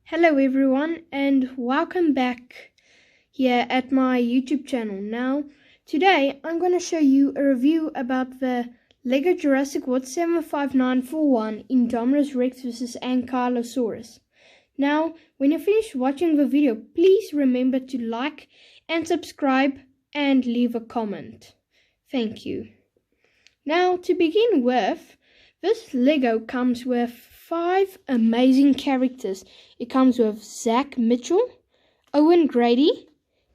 Hello everyone and welcome back here at my YouTube channel. Now, today I'm going to show you a review about the Lego Jurassic World 75941 Indominus Rex vs Ankylosaurus. Now, when you finish watching the video, please remember to like and subscribe and leave a comment. Thank you. Now, to begin with, this Lego comes with 5 amazing characters. It comes with Zach Mitchell, Owen Grady,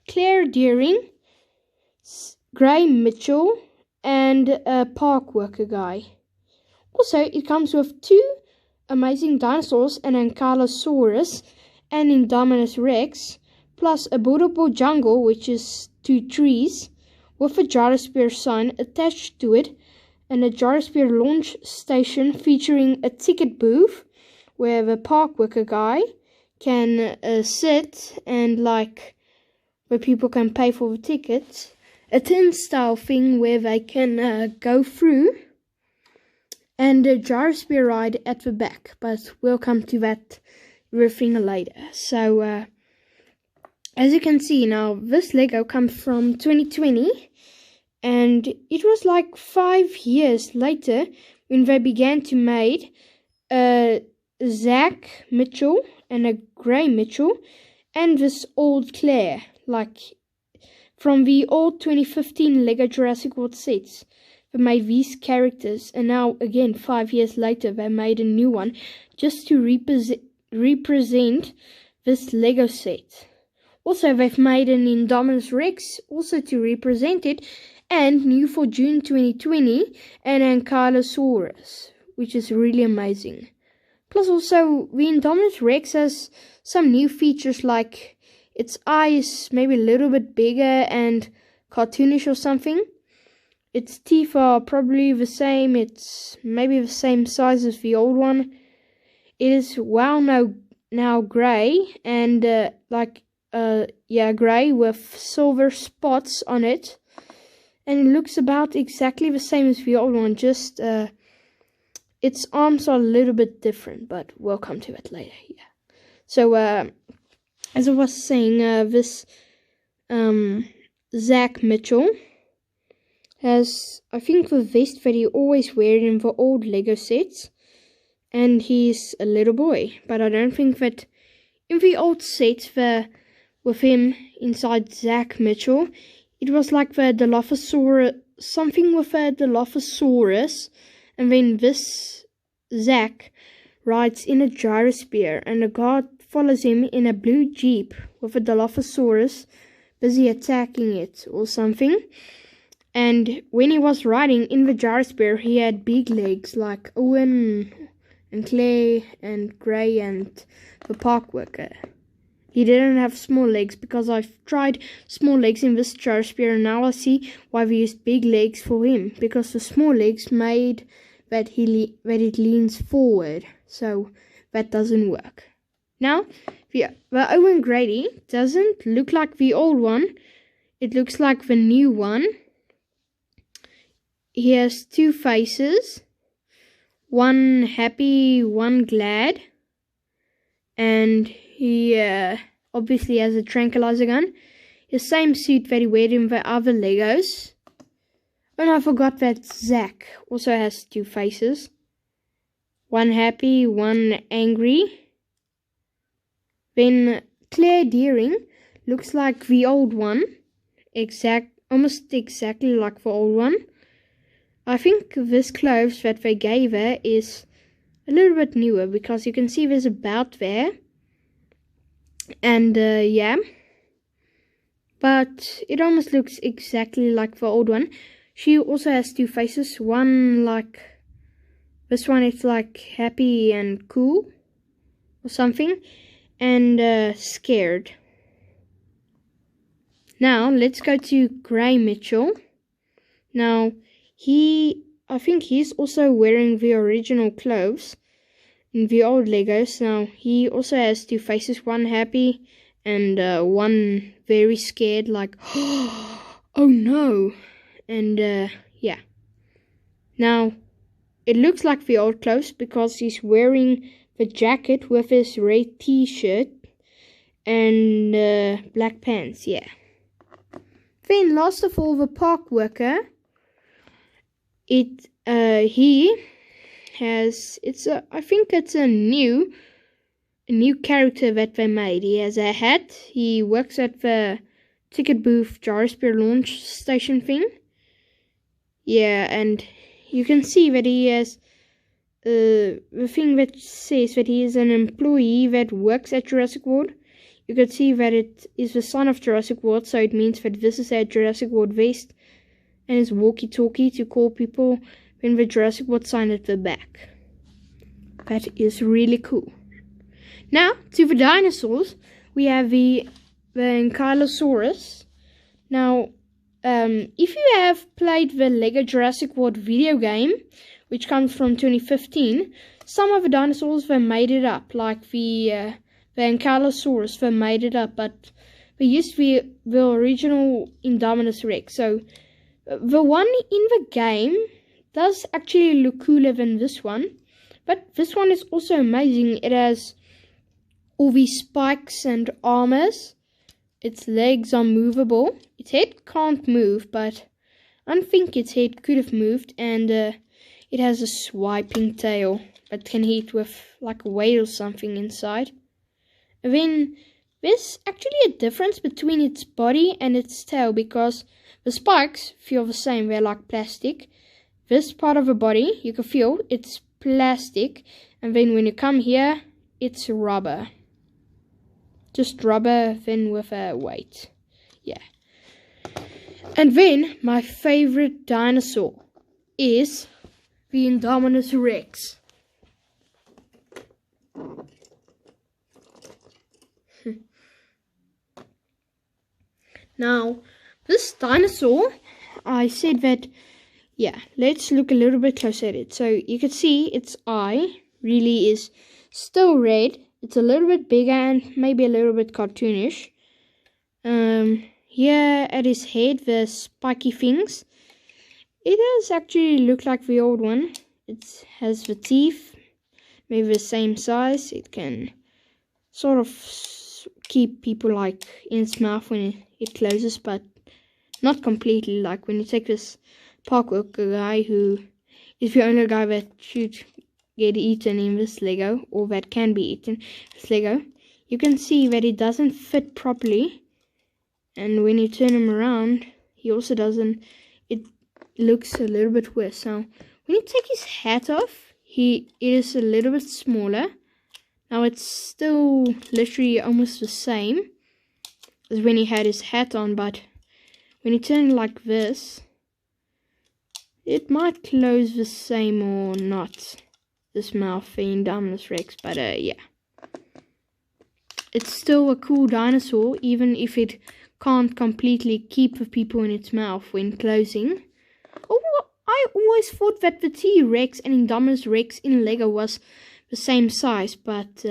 Claire Deering, Gray Mitchell, and a park worker guy. Also, it comes with 2 amazing dinosaurs, an ankylosaurus and indominus rex, plus a buildable jungle, which is 2 trees, with a gyrosphere sign attached to it, and a gyrosphere launch station featuring a ticket booth where the park worker guy can sit and where people can pay for the tickets, a turnstile thing where they can go through, and a gyrosphere ride at the back, but we'll come to that everything later. So as you can see now, this Lego comes from 2020. And it was like 5 years later when they began to make Zach Mitchell and a Gray Mitchell and this old Claire, from the old 2015 Lego Jurassic World sets. They made these characters, and now again 5 years later they made a new one just to represent this Lego set. Also, they've made an Indominus Rex also to represent it, and new for June 2020, an ankylosaurus, which is really amazing. Plus also, the Indominus Rex has some new features like its eyes maybe a little bit bigger and cartoonish or something. Its teeth are probably the same, it's maybe the same size as the old one. It is now grey and grey with silver spots on it. And it looks about exactly the same as the old one, just its arms are a little bit different, but we'll come to it later. Yeah. So as I was saying, this Zach Mitchell has, I think, the vest that he always wears in the old Lego sets, and he's a little boy. But I don't think that in the old sets, with him inside Zach Mitchell, it was like the Dilophosaurus, something with a Dilophosaurus, and then this Zach rides in a gyrosphere, and a guard follows him in a blue jeep with a Dilophosaurus busy attacking it or something. And when he was riding in the gyrosphere, he had big legs like Owen and Claire and Gray and the park worker. He didn't have small legs, because I've tried small legs in this gyrosphere, and now I see why we used big legs for him, because the small legs made that it leans forward, so that doesn't work. Now, the Owen Grady doesn't look like the old one, it looks like the new one. He has 2 faces, one happy, one glad, and he obviously has a tranquilizer gun. The same suit that he wears in the other Legos. And I forgot that Zach also has 2 faces. One happy, one angry. Then Claire Deering looks like the old one. Almost exactly like the old one. I think this clothes that they gave her is a little bit newer, because you can see there's a belt there. And yeah, but it almost looks exactly like the old one. She also has 2 faces, one like this one, it's like happy and cool or something, and scared. Now let's go to Gray Mitchell. Now I think he's also wearing the original clothes in the old Legos. Now he also has 2 faces, one happy and one very scared, like oh no. And yeah, now it looks like the old clothes because he's wearing the jacket with his red t-shirt and black pants, yeah. Then last of all, the park worker. He has, I think it's a new character that they made. He has a hat. He works at the ticket booth, Jurassic launch station thing. Yeah, and you can see that he has the thing that says that he is an employee that works at Jurassic World. You can see that it is the sign of Jurassic World, so it means that this is a Jurassic World vest and his walkie-talkie to call people when the Jurassic World sign at the back. That is really cool. Now, to the dinosaurs, we have the ankylosaurus. Now, if you have played the Lego Jurassic World video game, which comes from 2015, some of the dinosaurs, they made it up, like the ankylosaurus, they made it up, but they used to be the original Indominus Rex. So the one in the game does actually look cooler than this one, but this one is also amazing. It has all these spikes and armors. Its legs are movable. Its head can't move, but I don't think its head could have moved, and it has a swiping tail that can hit with like a weight or something inside. And then there's actually a difference between its body and its tail, because the spikes feel the same, they're like plastic. This part of the body, you can feel it's plastic, and then when you come here, it's rubber. Just rubber, then with a weight. Yeah. And then my favorite dinosaur is the Indominus Rex. Now, this dinosaur, I said that, yeah, let's look a little bit closer at it. So you can see its eye really is still red. It's a little bit bigger and maybe a little bit cartoonish. Here at his head, the spiky things. It does actually look like the old one. It has the teeth, maybe the same size. It can sort of keep people like in its mouth when it closes, but not completely. Like when you take this park worker guy who is the only guy that should get eaten in this Lego, or that can be eaten in this Lego, you can see that it doesn't fit properly, and when you turn him around, he also doesn't. It looks a little bit worse. So when you take his hat off, it is a little bit smaller. Now it's still literally almost the same as when he had his hat on, but when you turn it like this, it might close the same or not. This mouth in Indominus Rex, but yeah. It's still a cool dinosaur, even if it can't completely keep the people in its mouth when closing. Oh, I always thought that the T-Rex and Indominus Rex in Lego was the same size, but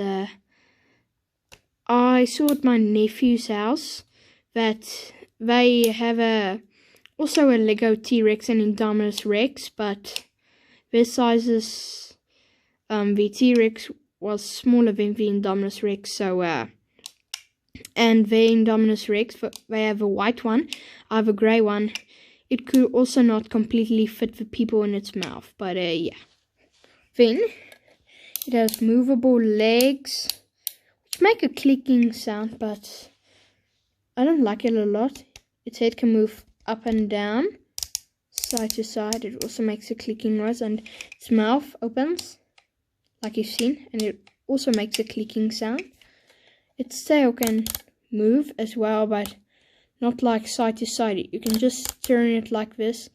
I saw at my nephew's house that they have also a Lego T-Rex and Indominus Rex, but their sizes, the T-Rex was smaller than the Indominus Rex, so and the Indominus Rex, they have a white one, I have a grey one. It could also not completely fit the people in its mouth, but yeah. Then it has movable legs, which make a clicking sound, but I don't like it a lot. Its head can move up and down, side to side. It also makes a clicking noise, and its mouth opens, like you've seen, and it also makes a clicking sound. Its tail can move as well, but not like side to side. You can just turn it like this,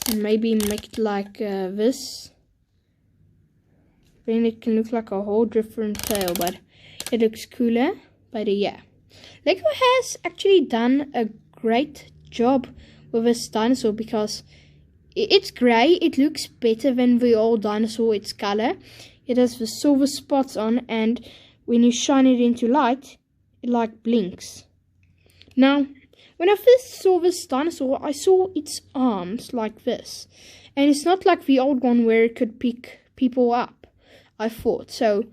and maybe make it like this. Then it can look like a whole different tail, but it looks cooler. But yeah, Lego has actually done a great job with this dinosaur, because it's grey. It looks better than the old dinosaur. Its color, it has the silver spots on, and when you shine it into light, it like blinks. Now, when I first saw this dinosaur, I saw its arms like this, and it's not like the old one where it could pick people up, I thought. So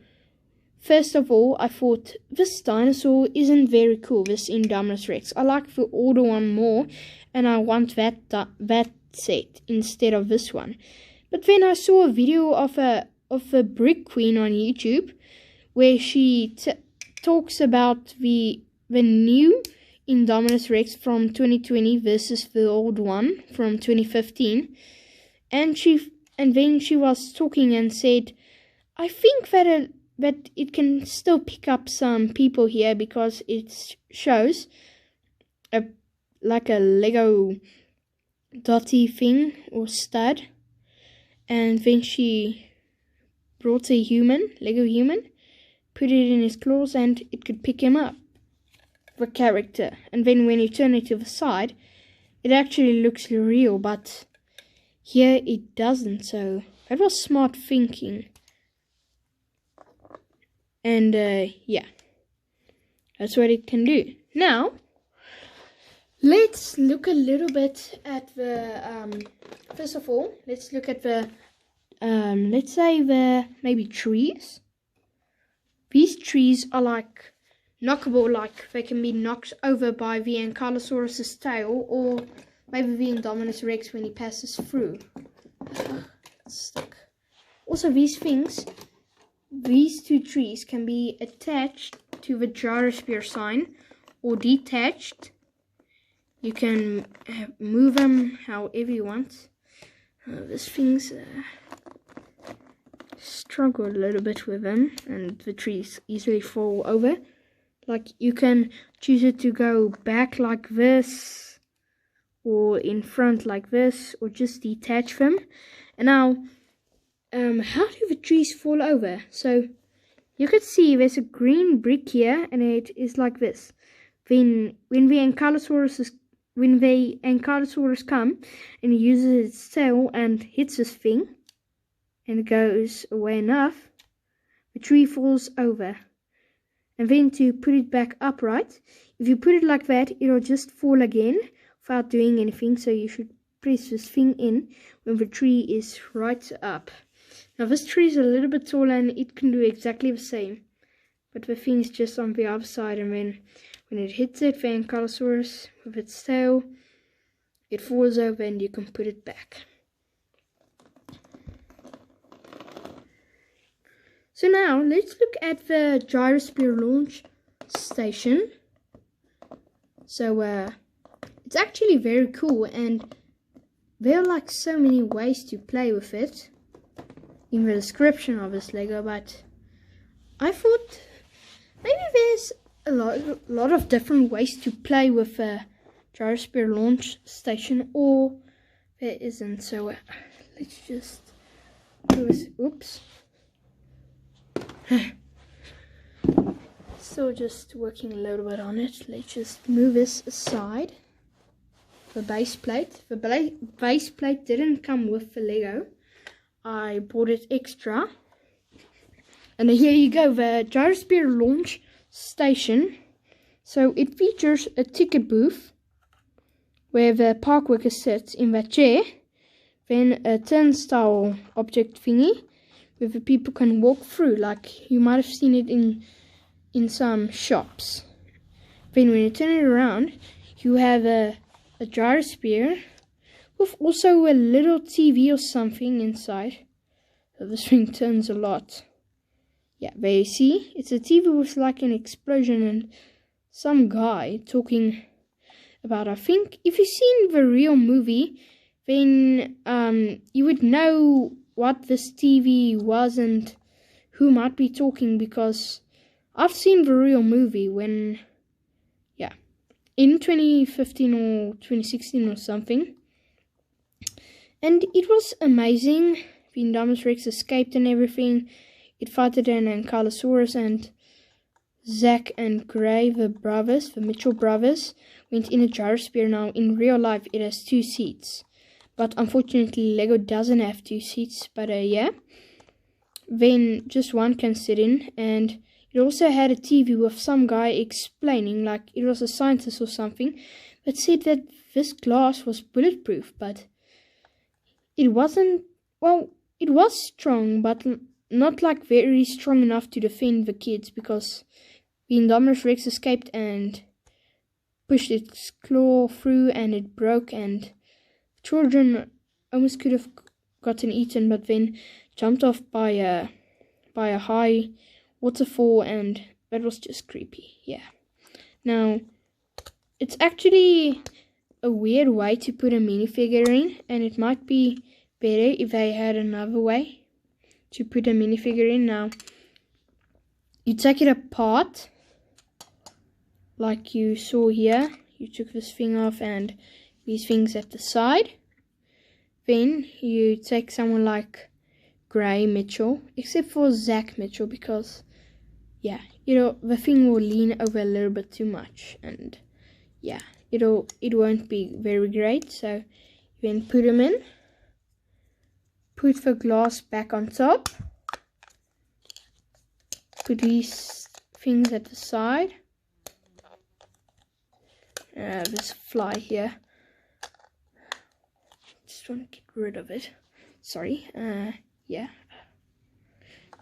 first of all, I thought this dinosaur isn't very cool, this Indominus Rex. I like the older one more, and I want that set instead of this one. But then I saw a video of a brick queen on YouTube where she talks about the new Indominus Rex from 2020 versus the old one from 2015, and then she was talking and said, I think that it can still pick up some people here because it shows like a Lego dotty thing or stud, and then she brought a Lego human, put it in his claws, and it could pick him up, the character. And then when you turn it to the side, it actually looks real, but here it doesn't. So that was smart thinking. And yeah, that's what it can do. Now, let's look a little bit at the, first of all, let's look at the, let's say maybe trees. These trees are like knockable, like they can be knocked over by the ankylosaurus's tail, or maybe the Indominus Rex when he passes through. It's stuck. Also, these two trees can be attached to the gyrospear sign or detached. You can move them however you want. These things struggle a little bit with them, and the trees easily fall over. Like, you can choose it to go back like this, or in front like this, or just detach them. And now, how do the trees fall over? So you could see there's a green brick here, and it is like this. Then when the ankylosaurus come and he uses its tail and hits this thing, and it goes away enough, the tree falls over. And then to put it back upright, if you put it like that, it'll just fall again without doing anything. So you should press this thing in when the tree is right up. Now this tree is a little bit taller and it can do exactly the same, but the thing is just on the other side, and then when it hits it, the ankylosaurus with its tail, it falls over and you can put it back. So now let's look at the gyrospear launch station. So it's actually very cool, and there are like so many ways to play with it in the description of this Lego, but I thought maybe there's a lot of different ways to play with the gyrospear launch station, or there isn't. So let's just do this. Oops. Still just working a little bit on it. Let's just move this aside. The base plate. The base plate didn't come with the Lego. I bought it extra. And here you go, the gyrospear launch station. So it features a ticket booth where the park worker sits in that chair. Then a turnstile object thingy where the people can walk through, like you might have seen it in some shops. Then when you turn it around, you have a gyrospear with also a little TV or something inside. So this thing turns a lot. Yeah, there you see, it's a TV with like an explosion and some guy talking about, I think, if you've seen the real movie, then you would know what this TV was and who might be talking, because I've seen the real movie when, yeah, in 2015 or 2016 or something, and it was amazing. The Indominus Rex escaped and everything. It fought an ankylosaurus, and Zach and Gray, the brothers, the Mitchell brothers, went in a gyrospear. Now in real life it has 2 seats. But unfortunately, Lego doesn't have 2 seats, but yeah. Then just one can sit in, and it also had a TV with some guy explaining, like it was a scientist or something, that said that this glass was bulletproof, but it wasn't. Well, it was strong, but not like very strong enough to defend the kids, because the Indominus Rex escaped and pushed its claw through and it broke, and children almost could have gotten eaten, but then jumped off by a high waterfall, and that was just creepy. Yeah. Now, it's actually a weird way to put a minifigure in, and it might be better if they had another way to put a minifigure in. Now, you take it apart like you saw here. You took this thing off and these things at the side. Then you take someone like Gray Mitchell, except for Zach Mitchell, because yeah, the thing will lean over a little bit too much, and yeah, it won't be very great. So then put him in, put the glass back on top, put these things at the side, this fly here, just want to get rid of it, sorry. Yeah,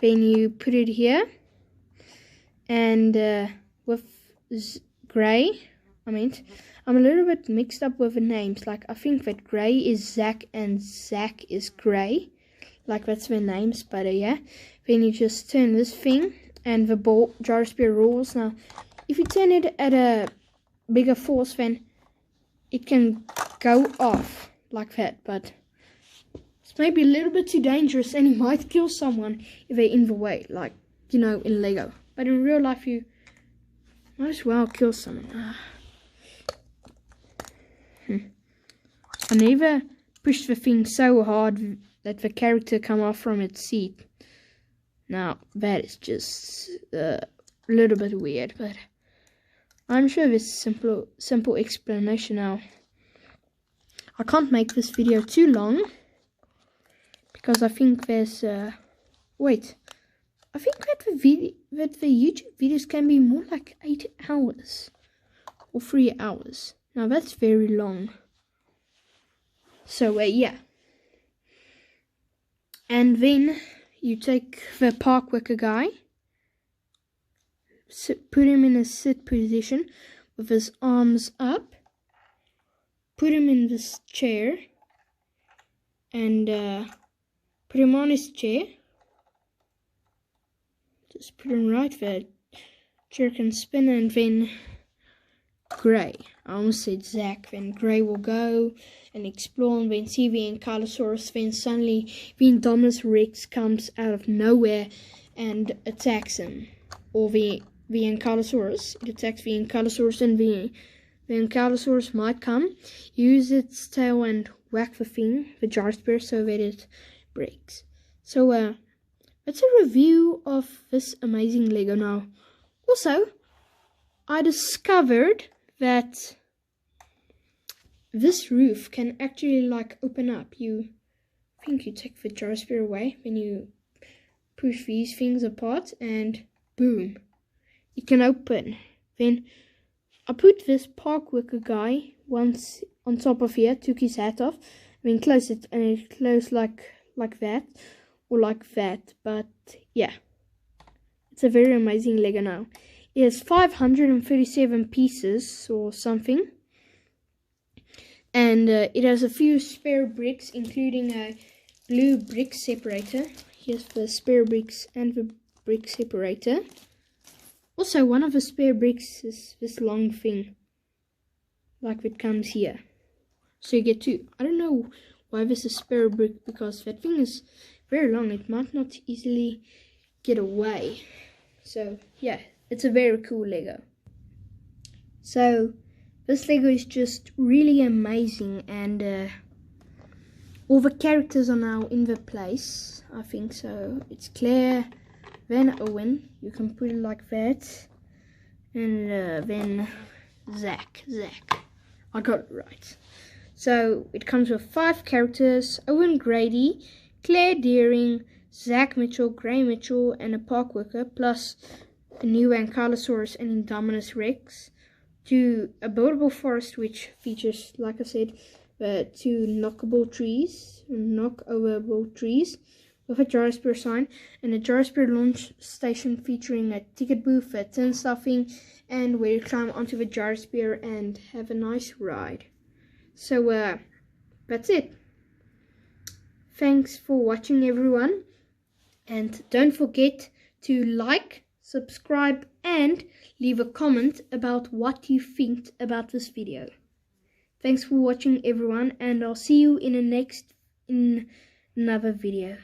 then you put it here, and with Gray, I'm a little bit mixed up with the names. Like, I think that Gray is Zach and Zach is Gray, like that's their names. But yeah, then you just turn this thing and the ball gyrospear rolls. Now, if you turn it at a bigger force, then it can go off like that, but it's maybe a little bit too dangerous, and it might kill someone if they're in the way, like, in Lego. But in real life, you might as well kill someone. I never pushed the thing so hard that the character come off from its seat. Now, that is just a little bit weird, but I'm sure there's simple explanation now. I can't make this video too long, because I think there's wait, I think that the YouTube videos can be more like 8 hours or 3 hours. Now that's very long. So yeah, and then you take the park worker guy, put him in a sit position with his arms up, put him in this chair, and put him on his chair. Just put him right there. Chair can spin, and then Gray. I almost said Zach. Then Gray will go and explore, and then see the ankylosaurus. Then suddenly the indominus Rex comes out of nowhere and attacks him. Or the ankylosaurus. It attacks the ankylosaurus, and the ankylosaurus might come, use its tail and whack the thing, the gyrospear, so that it breaks. So that's a review of this amazing Lego. Now, also, I discovered that this roof can actually like open up. I think you take the gyrospear away, then you push these things apart, and boom, it can open. Then I put this park worker guy once on top of here, took his hat off, then closed it, and it closed like that, or like that. But yeah, it's a very amazing Lego now. It has 537 pieces or something, and it has a few spare bricks, including a blue brick separator. Here's the spare bricks and the brick separator. Also, one of the spare bricks is this long thing, like it comes here. So you get two. I don't know why this is spare brick, because that thing is very long. It might not easily get away. So yeah, it's a very cool Lego. So this Lego is just really amazing, and all the characters are now in the place. I think so. It's Claire, then Owen. You can put it like that, and then Zach. I got it right. So it comes with 5 characters: Owen Grady, Claire Deering, Zach Mitchell, Gray Mitchell, and a park worker, plus a new ankylosaurus and indominus Rex, to a buildable forest which features, like I said, 2 knockoverable trees with a gyrosphere sign and a gyrosphere launch station featuring a ticket booth, a tin stuffing, and where you climb onto the gyrosphere and have a nice ride. So that's it. Thanks for watching, everyone, and don't forget to like, subscribe, and leave a comment about what you think about this video. Thanks for watching, everyone, and I'll see you in another video.